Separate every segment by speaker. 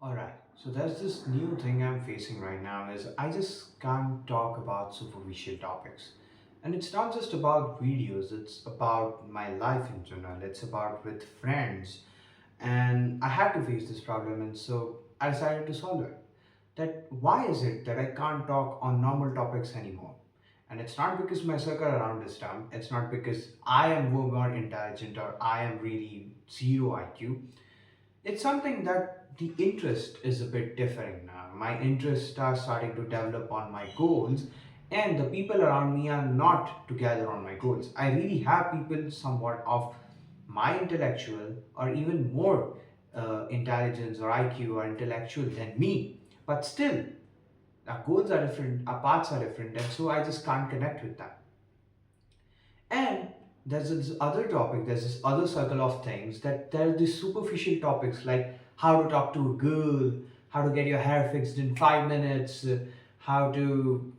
Speaker 1: Alright, so there's this new thing I'm facing right now is I just can't talk about superficial topics. And it's not just about videos, it's about my life in general. It's about with friends. And I had to face this problem and so I decided to solve it. That why is it that I can't talk on normal topics anymore? And it's not because my circle around is dumb. It's not because I am more intelligent or I am really zero IQ. It's something that the interest is a bit different now. My interests are starting to develop on my goals, and the people around me are not together on my goals. I really have people somewhat of my intellectual or even more intelligence or IQ or intellectual than me, but still, our goals are different, our paths are different, and so I just can't connect with them. And there's this other topic, there's this other circle of things that there are these superficial topics like how to talk to a girl, how to get your hair fixed in 5 minutes, how to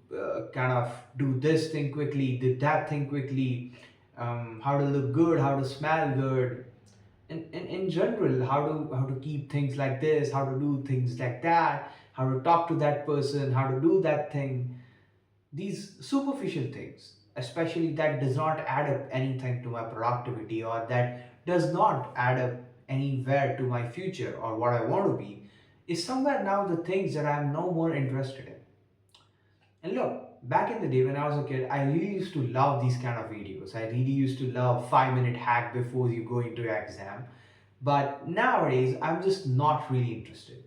Speaker 1: kind of do this thing quickly, do that thing quickly, how to look good, how to smell good, and in general, how to keep things like this, how to do things like that, how to talk to that person, how to do that thing, these superficial things, especially that does not add up anything to my productivity or that does not add up anywhere to my future or what I want to be, is somewhere now the things that I'm no more interested in. And look, back in the day when I was a kid, I really used to love these kind of videos. I really used to love 5 minute hack before you go into your exam. But nowadays, I'm just not really interested.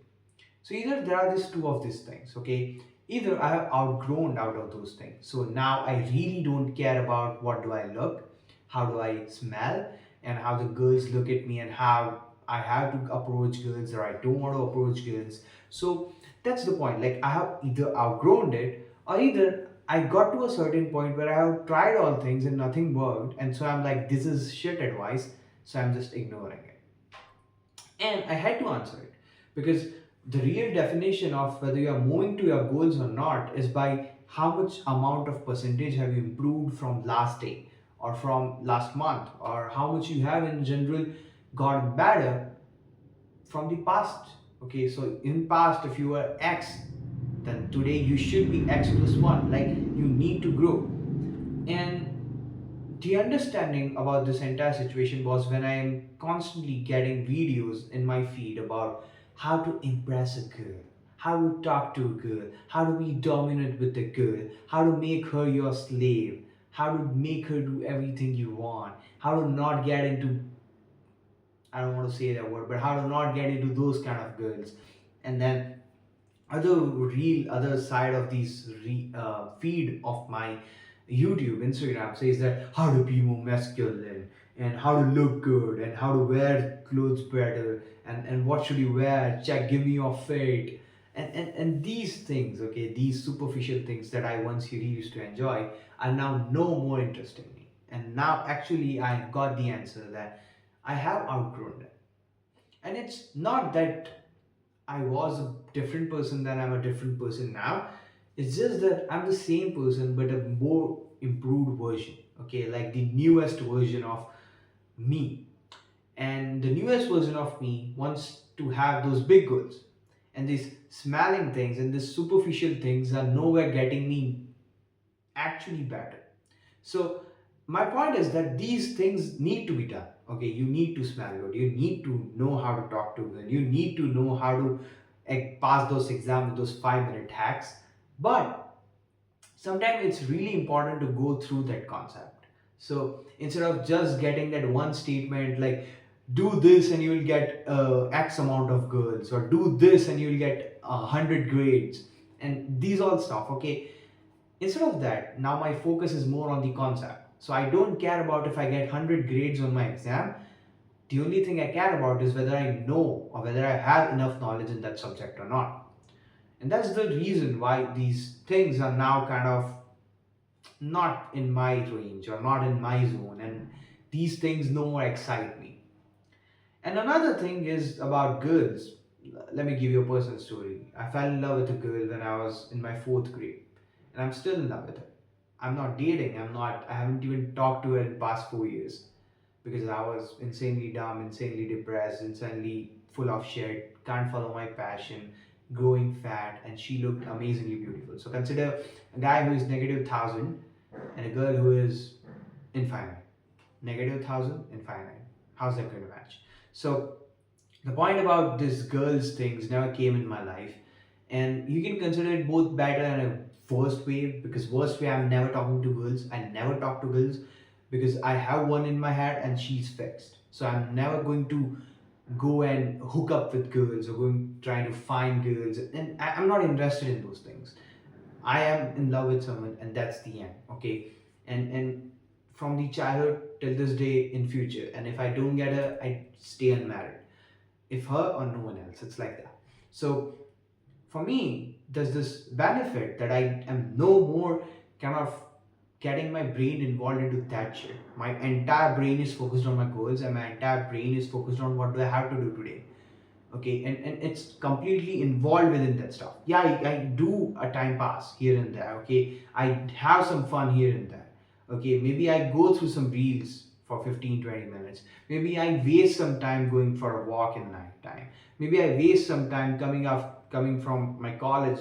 Speaker 1: So either there are these two of these things, okay? Either I have outgrown out of those things. So now I really don't care about what do I look, how do I smell, and how the girls look at me and how I have to approach girls or I don't want to approach girls. So that's the point. Like I have either outgrown it or either I got to a certain point where I have tried all things and nothing worked. And so I'm like, this is shit advice. So I'm just ignoring it. And I had to answer it because the real definition of whether you are moving to your goals or not is by how much amount of percentage have you improved from last day or from last month or how much you have in general gotten better from the past. Okay, so in past if you were X, then today you should be X plus one. Like you need to grow. And the understanding about this entire situation was when I am constantly getting videos in my feed about how to impress a girl, how to talk to a girl, how to be dominant with a girl, how to make her your slave, how to make her do everything you want, how to not get into, I don't want to say that word, but how to not get into those kind of girls. And then other side of these feed of my YouTube, Instagram says that how to be more masculine and how to look good and how to wear clothes better and what should you wear? Check, give me your fate. And these things, okay, these superficial things that I once really used to enjoy are now no more interesting me. And now actually I got the answer that I have outgrown it. And it's not that I was a different person than I'm a different person now. It's just that I'm the same person but a more improved version. Okay, like the newest version of me. And the newest version of me wants to have those big goals. And these smelling things and these superficial things are nowhere getting me actually better. So my point is that these things need to be done. Okay, you need to smell good. You need to know how to talk to them. You need to know how to pass those exams with those 5 minute hacks. But sometimes it's really important to go through that concept. So instead of just getting that one statement like do this and you will get X amount of girls, or do this and you will get 100 grades, and these all stuff. Okay, instead of that, now my focus is more on the concept. So I don't care about if I get 100 grades on my exam. The only thing I care about is whether I know or whether I have enough knowledge in that subject or not. And that's the reason why these things are now kind of not in my range or not in my zone, and these things no more excite me. And another thing is about girls. Let me give you a personal story. I fell in love with a girl when I was in my fourth grade, and I'm still in love with her. I'm not dating. I haven't even talked to her in past 4 years because I was insanely dumb, insanely depressed, insanely full of shit. can't follow my passion, growing fat, and she looked amazingly beautiful. So consider a guy who is negative 1,000 and a girl who is infinite. Negative 1,000, infinite. How's that going to match? So the point about this girls things never came in my life, and you can consider it both better and a worst way, because worst way, I'm never talking to girls. I never talk to girls because I have one in my head and she's fixed, so I'm never going to go and hook up with girls or going trying to find girls, and I'm not interested in those things. I am in love with someone and that's the end. Okay. And from the childhood till this day in future, and if I don't get her, I stay unmarried, if her or no one else. It's like that. So for me, there's this benefit that I am no more kind of getting my brain involved into that shit. My entire brain is focused on my goals, and my entire brain is focused on what do I have to do today. Okay, and it's completely involved within that stuff. Yeah, I do a time pass here and there. Okay, I have some fun here and there. Okay, maybe I go through some reels for 15-20 minutes. Maybe I waste some time going for a walk in night time. Maybe I waste some time coming from my college.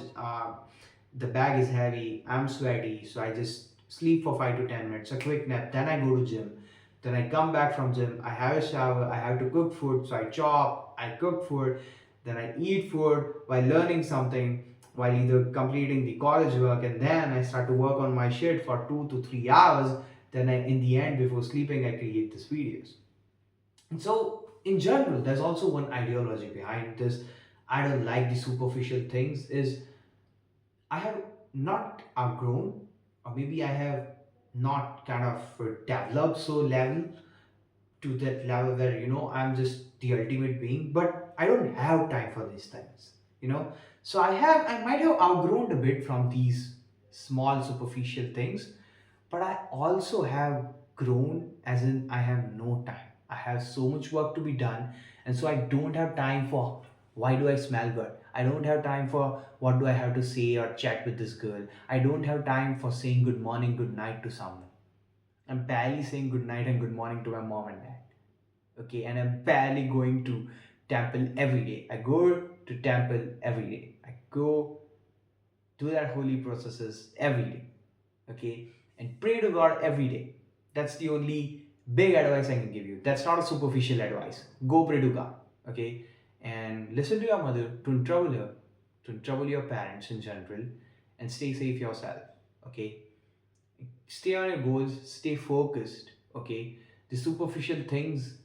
Speaker 1: The bag is heavy, I'm sweaty, so I just sleep for 5 to 10 minutes, a quick nap, then I go to gym. Then I come back from gym, I have a shower, I have to cook food, so I chop, I cook food, then I eat food while learning something, while either completing the college work, and then I start to work on my shit for 2 to 3 hours. Then in the end, before sleeping, I create these videos. And so, in general, there's also one ideology behind this. I don't like the superficial things. Is I have not outgrown, or maybe I have not kind of developed so level to that level where I'm just the ultimate being, but I don't have time for these things. You know, so I might have outgrown a bit from these small superficial things, but I also have grown, as in I have no time. I have so much work to be done, and so I don't have time for why do I smell good. I don't have time for what do I have to say or chat with this girl. I don't have time for saying good morning, good night to someone. I'm barely saying good night and good morning to my mom and dad. Okay, and I'm barely going to temple every day. I go to temple every day. I go do that holy processes every day. Okay, and pray to God every day. That's the only big advice I can give you. That's not a superficial advice. Go pray to God. Okay, and listen to your mother. Don't trouble her. Don't trouble your parents in general, and stay safe yourself. Okay, stay on your goals. Stay focused. Okay, the superficial things,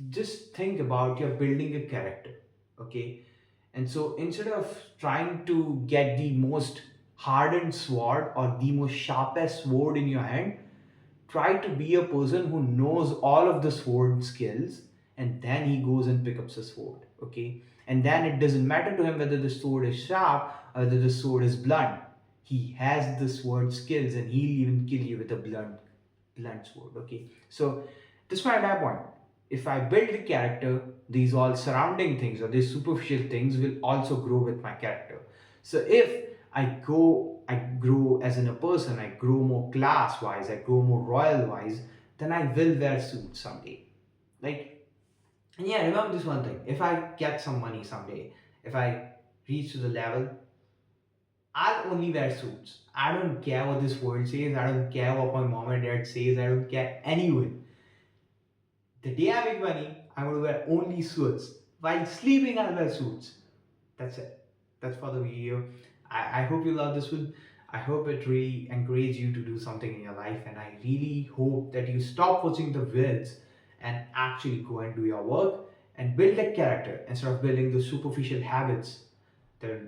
Speaker 1: just think about you're building a character. Okay, and so instead of trying to get the most hardened sword or the most sharpest sword in your hand, try to be a person who knows all of the sword skills, and then he goes and picks up the sword. Okay, and then it doesn't matter to him whether the sword is sharp or whether the sword is blunt. He has the sword skills, and he'll even kill you with a blunt sword. Okay, so this my entire point. If I build a character, these all surrounding things or these superficial things will also grow with my character. So if I grow as in a person, I grow more class wise, I grow more royal wise, then I will wear suits someday. Like, and yeah, remember this one thing. If I get some money someday, if I reach to the level, I'll only wear suits. I don't care what this world says. I don't care what my mom and dad says. I don't care anyone. The day I make money, I'm going to wear only suits. While sleeping, I'll wear suits. That's it. That's for the video. I hope you love this one. I hope it really encourages you to do something in your life. And I really hope that you stop watching the vids and actually go and do your work and build a character instead of building the superficial habits that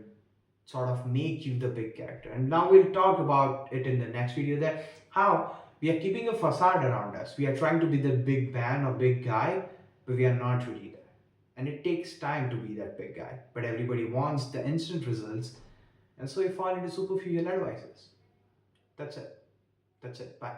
Speaker 1: sort of make you the big character. And now we'll talk about it in the next video, that how we are keeping a facade around us. We are trying to be the big man or big guy, but we are not really there. And it takes time to be that big guy. But everybody wants the instant results. And so we fall into superficial advices. That's it. That's it. Bye.